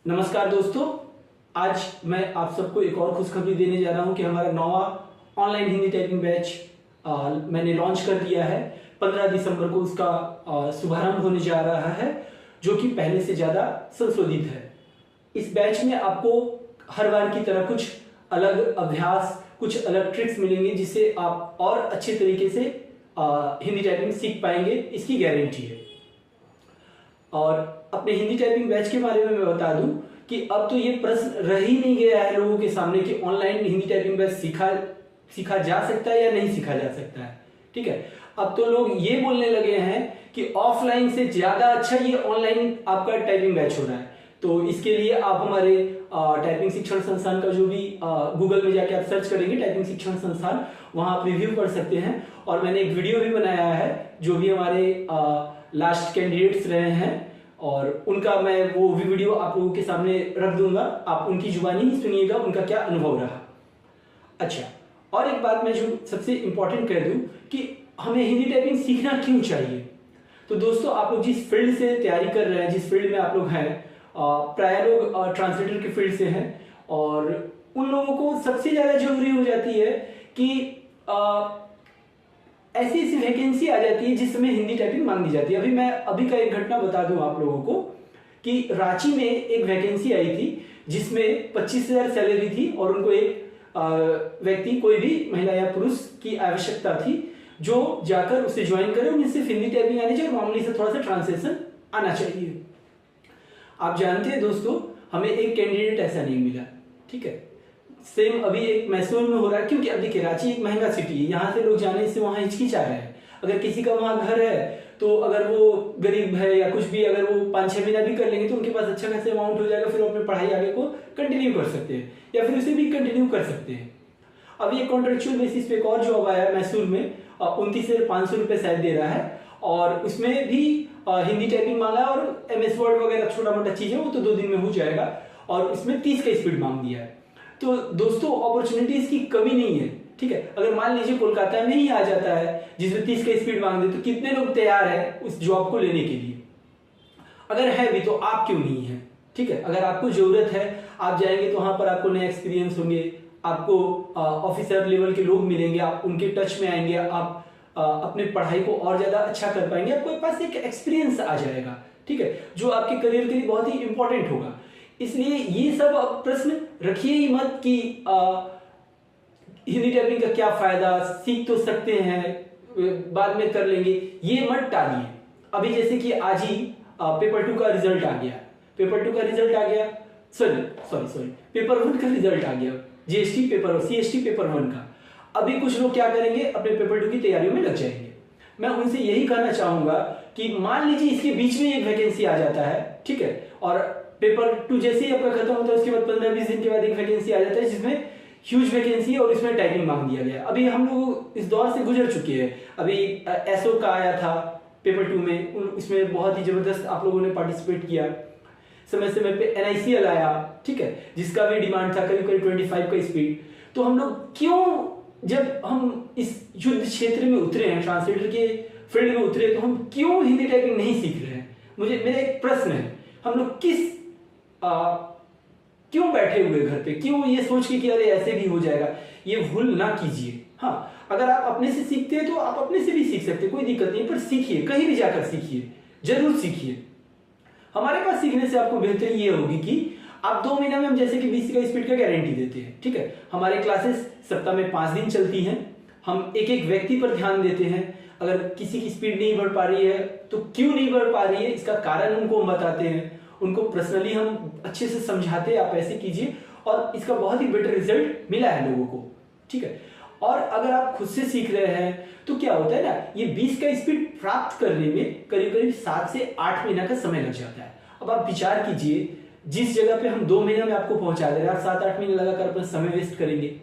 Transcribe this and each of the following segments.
नमस्कार दोस्तों, आज मैं आप सबको एक और खुशखबरी देने जा रहा हूं कि हमारा नौवा ऑनलाइन हिंदी टाइपिंग बैच मैंने लॉन्च कर दिया है। 15 दिसंबर को उसका शुभारंभ होने जा रहा है, जो कि पहले से ज़्यादा संशोधित है। इस बैच में आपको हर बार की तरह कुछ अलग अभ्यास, कुछ अलग ट्रिक्स मिलेंगे, जिससे आप और अच्छे तरीके से हिंदी टाइपिंग सीख पाएंगे, इसकी गारंटी है। और अपने हिंदी टाइपिंग बैच के बारे में मैं बता दूं कि अब तो ये प्रश्न रह ही नहीं गया है लोगों के सामने कि ऑनलाइन हिंदी टाइपिंग बैच सीखा जा सकता है या नहीं सीखा जा सकता है। ठीक है, अब तो लोग ये बोलने लगे हैं कि ऑफलाइन से ज्यादा अच्छा ये ऑनलाइन आपका टाइपिंग बैच हो रहा है। तो इसके लिए आप हमारे टाइपिंग शिक्षण संस्थान का जो भी गूगल में जाके आप सर्च करेंगे टाइपिंग शिक्षण संस्थान, वहां आप रिव्यू कर सकते हैं। और मैंने एक वीडियो भी बनाया है, जो भी हमारे लास्ट कैंडिडेट्स रहे हैं, और उनका मैं वो भी वीडियो आप लोगों के सामने रख दूंगा। आप उनकी जुबानी ही सुनिएगा, उनका क्या अनुभव रहा। अच्छा, और एक बात मैं जो सबसे इंपॉर्टेंट कह दूं कि हमें हिंदी टाइपिंग सीखना क्यों चाहिए। तो दोस्तों, आप लोग जिस फील्ड से तैयारी कर रहे हैं, जिस फील्ड में आप लोग हैं, प्राय लोग ट्रांसलेटर के फील्ड से हैं, और उन लोगों को सबसे ज्यादा जरूरी हो जाती है कि ऐसी ऐसी वैकेंसी आ जाती है जिसमें हिंदी टाइपिंग मांगी जाती है। अभी का एक घटना बता दूं आप लोगों को कि रांची में एक वैकेंसी आई थी जिसमें 25,000 सैलरी थी, और उनको एक व्यक्ति, कोई भी महिला या पुरुष की आवश्यकता थी जो जाकर उसे ज्वाइन करे। उन्हें सिर्फ हिंदी टाइपिंग आनी चाहिए, मामूली से थोड़ा सा ट्रांसलेशन आना चाहिए। आप जानते हैं दोस्तों, हमें एक कैंडिडेट ऐसा नहीं मिला। ठीक है, सेम अभी एक मैसूर में हो रहा है, क्योंकि अब देखिए रांची एक महंगा सिटी है, यहाँ से लोग जाने से वहां हिचकिचा रहे हैं। अगर किसी का वहां घर है, तो अगर वो गरीब है या कुछ भी, अगर वो 5-6 महीना भी कर लेंगे तो उनके पास अच्छा खासा अमाउंट हो जाएगा, फिर वो अपनी पढ़ाई आगे को कंटिन्यू कर सकते हैं, या फिर उसे भी कंटिन्यू कर सकते हैं। अभी एक कॉन्ट्रेक्चुअल बेसिस पे एक और जॉब आया है मैसूर में, 29,500 रुपए शायद दे रहा है, और उसमें भी हिंदी टाइपिंग मांगा है, और MS वर्ड वगैरह छोटा मोटा चीज है, वो तो 2 दिन में हो जाएगा, और उसमें 30 का स्पीड मांग दिया है। तो दोस्तों, अपॉर्चुनिटीज की कमी नहीं है। ठीक है, अगर मान लीजिए कोलकाता में ही आ जाता है जिसमें 30 का स्पीड मांग दे, तो कितने लोग तैयार है उस जॉब को लेने के लिए। अगर है भी तो आप क्यों नहीं है। ठीक है, अगर आपको जरूरत है, आप जाएंगे तो वहां पर आपको नए एक्सपीरियंस होंगे, आपको ऑफिसर लेवल के लोग मिलेंगे, आप उनके टच में आएंगे, आप अपने पढ़ाई को और ज्यादा अच्छा कर पाएंगे, आपके पास एक एक्सपीरियंस आ जाएगा। ठीक है, जो आपके करियर के लिए बहुत ही इंपॉर्टेंट होगा। इसलिए ये सब अब प्रश्न रखिए ही मत कि हिंदी टाइपिंग का क्या फायदा, सीख तो सकते हैं, बाद में कर लेंगे, ये मत टालिए। अभी जैसे कि आज ही पेपर 2 का रिजल्ट आ गया, पेपर 2 का रिजल्ट आ गया, सॉरी पेपर 1 का रिजल्ट आ गया, GST पेपर और CST पेपर 1 का। अभी कुछ लोग क्या करेंगे, अपने पेपर 2 की तैयारियों में लग जाएंगे। मैं उनसे यही कहना चाहूंगा कि मान लीजिए इसके बीच में एक वैकेंसी आ जाता है, ठीक है, और पेपर 2 जैसे ही आपका खत्म होता है, उसके बाद 15-20 दिन के बाद एक वैकेंसी आ जाता है जिसमें ह्यूज वैकेंसी है, और इसमें टाइपिंग मांग दिया गया। अभी हम लोग इस दौर से गुजर चुके हैं। अभी SO का आया था पेपर 2 में, इसमें बहुत ही जबरदस्त आप लोगों ने पार्टिसिपेट किया। समय समय पे NICL आया, ठीक है, जिसका भी डिमांड था करीब करीब 25 का स्पीड। तो हम लोग क्यों, जब हम इस युद्ध क्षेत्र में उतरे हैं, ट्रांसलेटर के फील्ड में उतरे, तो हम क्यों हिंदी टाइपिंग नहीं सीख रहे हैं। मेरा एक प्रश्न है, हम लोग क्यों बैठे हुए घर पे, क्यों ये सोच के कि अरे ऐसे भी हो जाएगा। ये भूल ना कीजिए। हाँ, अगर आप अपने से सीखते हैं तो आप अपने से भी सीख सकते हैं, कोई दिक्कत नहीं, पर सीखिए, कहीं भी जाकर सीखिए, जरूर सीखिए। हमारे पास सीखने से आपको बेहतरी ये होगी कि आप 2 महीना में हम जैसे कि 20 का स्पीड का गारंटी देते हैं। ठीक है, हमारे क्लासेस सप्ताह में 5 दिन चलती हैं। हम एक एक व्यक्ति पर ध्यान देते हैं। अगर किसी की स्पीड नहीं बढ़ पा रही है तो क्यों नहीं बढ़ पा रही है, इसका कारण उनको हम बताते हैं, उनको पर्सनली हम अच्छे से समझाते हैं, आप ऐसे कीजिए, और इसका बहुत ही बेटर रिजल्ट मिला है लोगों को। ठीक है, और अगर आप खुद से सीख रहे हैं तो क्या होता है ना, ये 20 का स्पीड प्राप्त करने में करीब करीब 7 से 8 महीना का समय लग जाता है। अब आप विचार कीजिए, जिस जगह पे हम 2 महीना में आपको पहुंचा दे रहे हैं, आप 7-8 महीने लगाकर अपना समय वेस्ट करेंगे।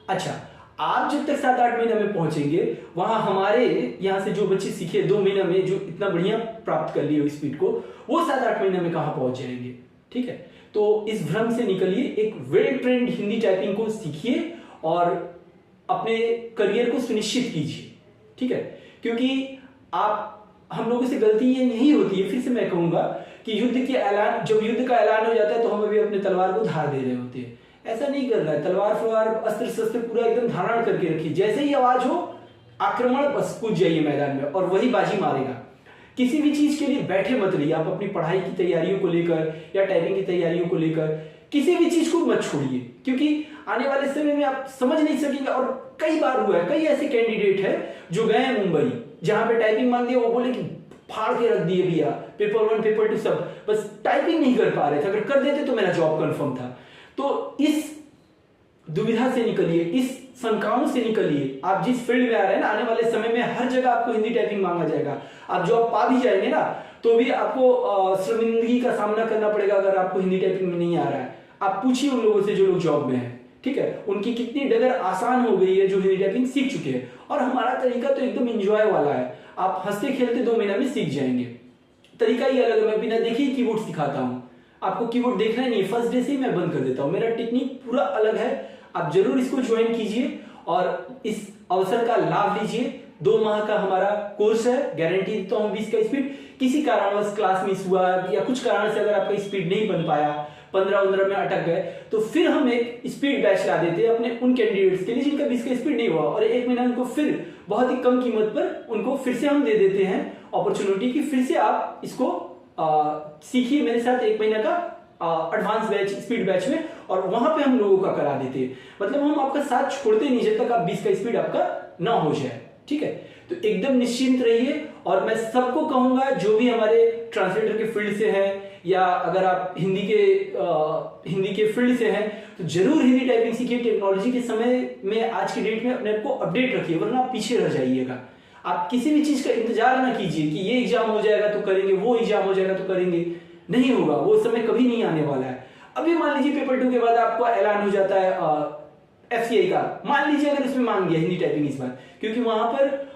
अच्छा, आप जब तक 7-8 महीना में पहुंचेंगे, वहां हमारे यहाँ से जो बच्चे सीखे 2 महीना में, जो इतना बढ़िया प्राप्त कर लिए स्पीड को, वो 7-8 महीने में कहां पहुंच जाएंगे। ठीक है, तो इस भ्रम से निकलिए, एक वेल ट्रेंड हिंदी टाइपिंग को सीखिए और अपने करियर को सुनिश्चित कीजिए। ठीक है, क्योंकि हम लोगों से गलती ये नहीं होती है। फिर से मैं कहूंगा कि जब युद्ध का ऐलान हो जाता है तो हम अभी अपने तलवार को धार दे रहे होते हैं। ऐसा नहीं कर रहा है, तलवार फलवार अस्त्र शस्त्र पूरा एकदम धारण करके रखिए, जैसे ही आवाज हो आक्रमण बस कूद जाइए मैदान में और वही बाजी मारेगा। किसी भी चीज के लिए बैठे मत रहिए, आप अपनी पढ़ाई की तैयारियों को लेकर या टाइपिंग की तैयारियों को लेकर किसी भी चीज को मत छोड़िए, क्योंकि आने वाले समय में आप समझ नहीं सकेंगे। और कई बार हुआ है, कई ऐसे कैंडिडेट है जो गए हैं मुंबई, जहां पे टाइपिंग मांग दिया, वो बोले कि फाड़ के रख दिए भैया, पेपर 1 पेपर 2 सब, बस टाइपिंग नहीं कर पा रहे थे, अगर कर देते तो मेरा जॉब कंफर्म था। तो इस दुविधा से निकलिए, इस शंकाओं से निकलिए। आप जिस फील्ड में आ रहे हैं ना, आने वाले समय में हर जगह आपको हिंदी टाइपिंग मांगा जाएगा। आप जॉब पा भी जाएंगे ना, तो भी आपको शर्मिंदगी का सामना करना पड़ेगा अगर आपको हिंदी टाइपिंग में नहीं आ रहा है। आप पूछिए उन लोगों से जो लोग जॉब में हैं, ठीक है, उनकी कितनी डगर आसान हो गई है जो हिंदी टाइपिंग सीख चुके हैं। और हमारा तरीका तो एकदम एंजॉय वाला है, आप हंसते खेलते 2 महीना में सीख जाएंगे। तरीका ही अलग है, मैं बिना देखे ही कीबोर्ड सिखाता हूँ। आपको कीबोर्ड देखना नहीं है, फर्स्ट डे से ही मैं बंद कर देता हूँ। मेरा टेक्निक पूरा अलग है, आप जरूर इसको ज्वाइन कीजिए और इस अवसर का लाभ लीजिए। 2 माह का हमारा कोर्स है, गारंटी देता हूँ 20 का स्पीड। किसी कारणवश क्लास मिस हुआ या कुछ कारण से अगर आपका स्पीड नहीं बन पाया, 15-15 में अटक गए, तो फिर हम एक स्पीड बैच ला देते हैं अपने उन कैंडिडेट्स के लिए जिनका 20 का स्पीड नहीं हुआ, और 1 महीना उनको फिर बहुत ही कम कीमत पर उनको फिर से हम दे देते हैं अपॉर्चुनिटी की, फिर से आप इसको सीखिए मेरे साथ 1 महीना का एडवांस बैच, स्पीड बैच में, और वहां पे हम लोगों का करा देते हैं। मतलब हम आपका साथ छोड़ते नहीं जब तक आप 20 का स्पीड आपका ना हो जाए, ठीक है। तो एकदम निश्चिंत रहिए। और मैं सबको कहूंगा जो भी हमारे ट्रांसलेटर के फील्ड से है, या अगर आप हिंदी के फील्ड से हैं, तो जरूर हिंदी टाइपिंग सीखिए। टेक्नोलॉजी के समय में, आज की डेट में अपने आप को अपडेट रखिए, वरना आप पीछे रह जाइएगा। आप किसी भी चीज का इंतजार ना कीजिए कि ये एग्जाम हो जाएगा तो करेंगे, वो एग्जाम हो जाएगा तो करेंगे, नहीं होगा, वो समय कभी नहीं आने वाला है। अभी मान लीजिए पेपर 2 के बाद आपको ऐलान हो जाता है FCI का, मान लीजिए अगर इसमें मांग दिया हिंदी टाइपिंग इस बार, क्योंकि वहां पर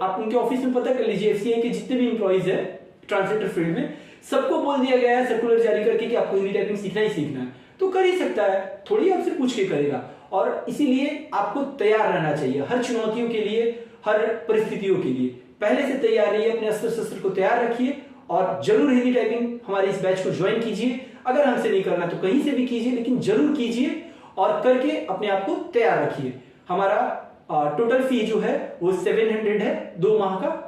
आप उनके ऑफिस में पता कर लीजिए, FCI के जितने भी एम्प्लॉइज है ट्रांसलेटर फील्ड में, सबको बोल दिया गया है सर्कुलर जारी करके कि आपको हिंदी टाइपिंग सीखना ही सीखना है, तो कर ही सकता है, थोड़ी आपसे पूछ के करेगा। और इसीलिए आपको तैयार रहना चाहिए हर चुनौतियों के लिए, हर परिस्थितियों के लिए। पहले से तैयार रहिए, अपने अस्त्र शस्त्र को तैयार रखिए, और जरूर हिंदी टाइपिंग हमारे इस बैच को ज्वाइन कीजिए। अगर हमसे नहीं करना तो कहीं से भी कीजिए, लेकिन जरूर कीजिए और करके अपने आप को तैयार रखिए। हमारा टोटल फी जो है वो 700 है 2 माह का,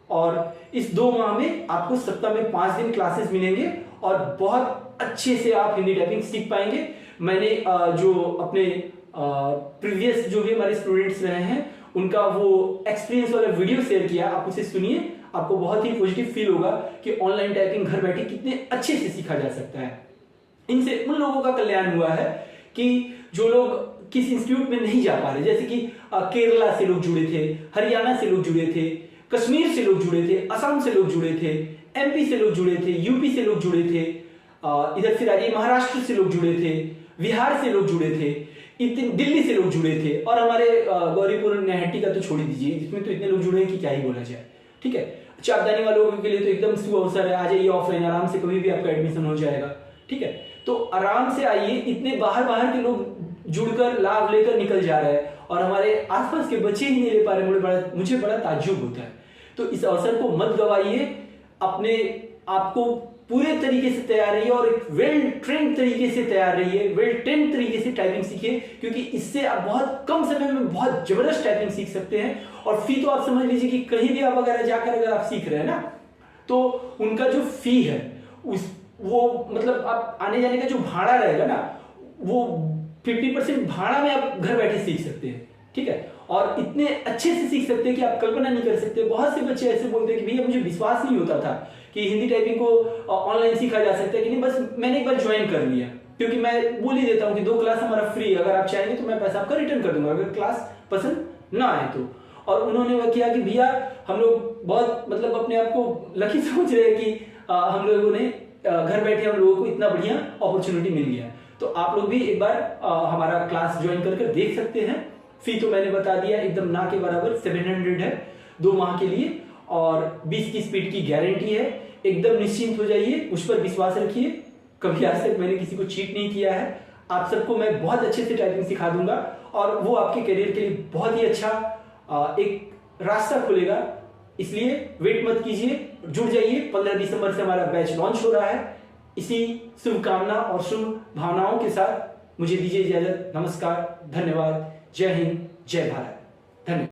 और इस 2 माह में आपको सप्ताह में 5 दिन क्लासेस मिलेंगे और बहुत अच्छे से आप हिंदी टाइपिंग सीख पाएंगे। मैंने जो अपने प्रीवियस जो भी हमारे स्टूडेंट्स रहे हैं उनका वो एक्सपीरियंस वाला वीडियो शेयर किया, आप उसे सुनिए, आपको बहुत ही पॉजिटिव फील होगा कि ऑनलाइन टाइपिंग घर बैठे कितने अच्छे से सीखा जा सकता है। इनसे उन लोगों का कल्याण हुआ है कि जो लोग किस इंस्टीट्यूट में नहीं जा पा रहे, जैसे कि केरला से लोग जुड़े थे, हरियाणा से लोग जुड़े थे, कश्मीर से लोग जुड़े थे, असम से लोग जुड़े थे, MP से लोग जुड़े थे, UP से लोग जुड़े थे, इधर फिर आइए महाराष्ट्र से लोग जुड़े थे, बिहार से लोग जुड़े थे, दिल्ली से लोग जुड़े थे, और हमारे गौरीपुर नैहट्टी का तो छोड़ ही दीजिए, इसमें तो इतने लोग जुड़े हैं कि क्या ही बोला जाए, ठीक है। चापदानी वालों के लिए तो एकदम सुअवसर है, आ जाइए ऑफलाइन, आराम से कभी भी आपका एडमिशन हो जाएगा, ठीक है। तो आराम से आइए, इतने बाहर के लोग जुड़कर लाभ लेकर निकल जा रहे हैं और हमारे आसपास के बच्चे ही नहीं ले पा रहे, मुझे बड़ा ताज्जुब होता है। तो इस अवसर को मत गवाइए, अपने आप को पूरे तरीके से तैयार रहिए और एक वेल ट्रेंड तरीके से तैयार रहिए, वेल ट्रेंड तरीके से टाइपिंग सीखिए, क्योंकि इससे आप बहुत कम समय में बहुत जबरदस्त टाइपिंग सीख सकते हैं। और फी तो आप समझ लीजिए कि कहीं भी आप वगैरह जाकर अगर आप सीख रहे हैं ना, तो उनका जो फी है वो मतलब आप आने जाने का जो भाड़ा रहेगा ना, वो 50% भाड़ा में आप घर बैठे सीख सकते हैं, ठीक है। और इतने अच्छे से सीख सकते हैं कि आप कल्पना नहीं कर सकते। बहुत से बच्चे ऐसे बोलते हैं कि भैया मुझे विश्वास नहीं होता था कि हिंदी टाइपिंग को ऑनलाइन सीखा जा सकता है कि नहीं, बस मैंने एक बार ज्वाइन कर लिया, क्योंकि मैं बोल ही देता हूँ कि 2 क्लास हमारा फ्री, अगर आप चाहेंगे तो मैं पैसा आपका रिटर्न कर दूंगा अगर क्लास पसंद ना आए तो। और उन्होंने वह किया कि भैया हम लोग बहुत मतलब अपने आप को लकी समझ रहे हैं कि हम लोगों ने घर बैठे हम लोगों को इतना बढ़िया अपॉर्चुनिटी मिल गया। तो आप लोग भी एक बार हमारा क्लास ज्वाइन कर देख सकते हैं। फी तो मैंने बता दिया, एकदम ना के बराबर 700 है 2 माह के लिए, और 20 की स्पीड की गारंटी है। एकदम निश्चिंत हो जाइए, उस पर विश्वास रखिए। कभी आज तक मैंने किसी को चीट नहीं किया है। आप सबको मैं बहुत अच्छे से टाइपिंग सिखा दूंगा और वो आपके करियर के लिए बहुत ही अच्छा एक रास्ता खुलेगा। इसलिए वेट मत कीजिए, जुड़ जाइए। 15 दिसंबर से हमारा बैच लॉन्च हो रहा है। इसी शुभकामना और शुभ भावनाओं के साथ मुझे दीजिए इजाजत। नमस्कार, धन्यवाद, जय हिंद, जय भारत, धन्यवाद।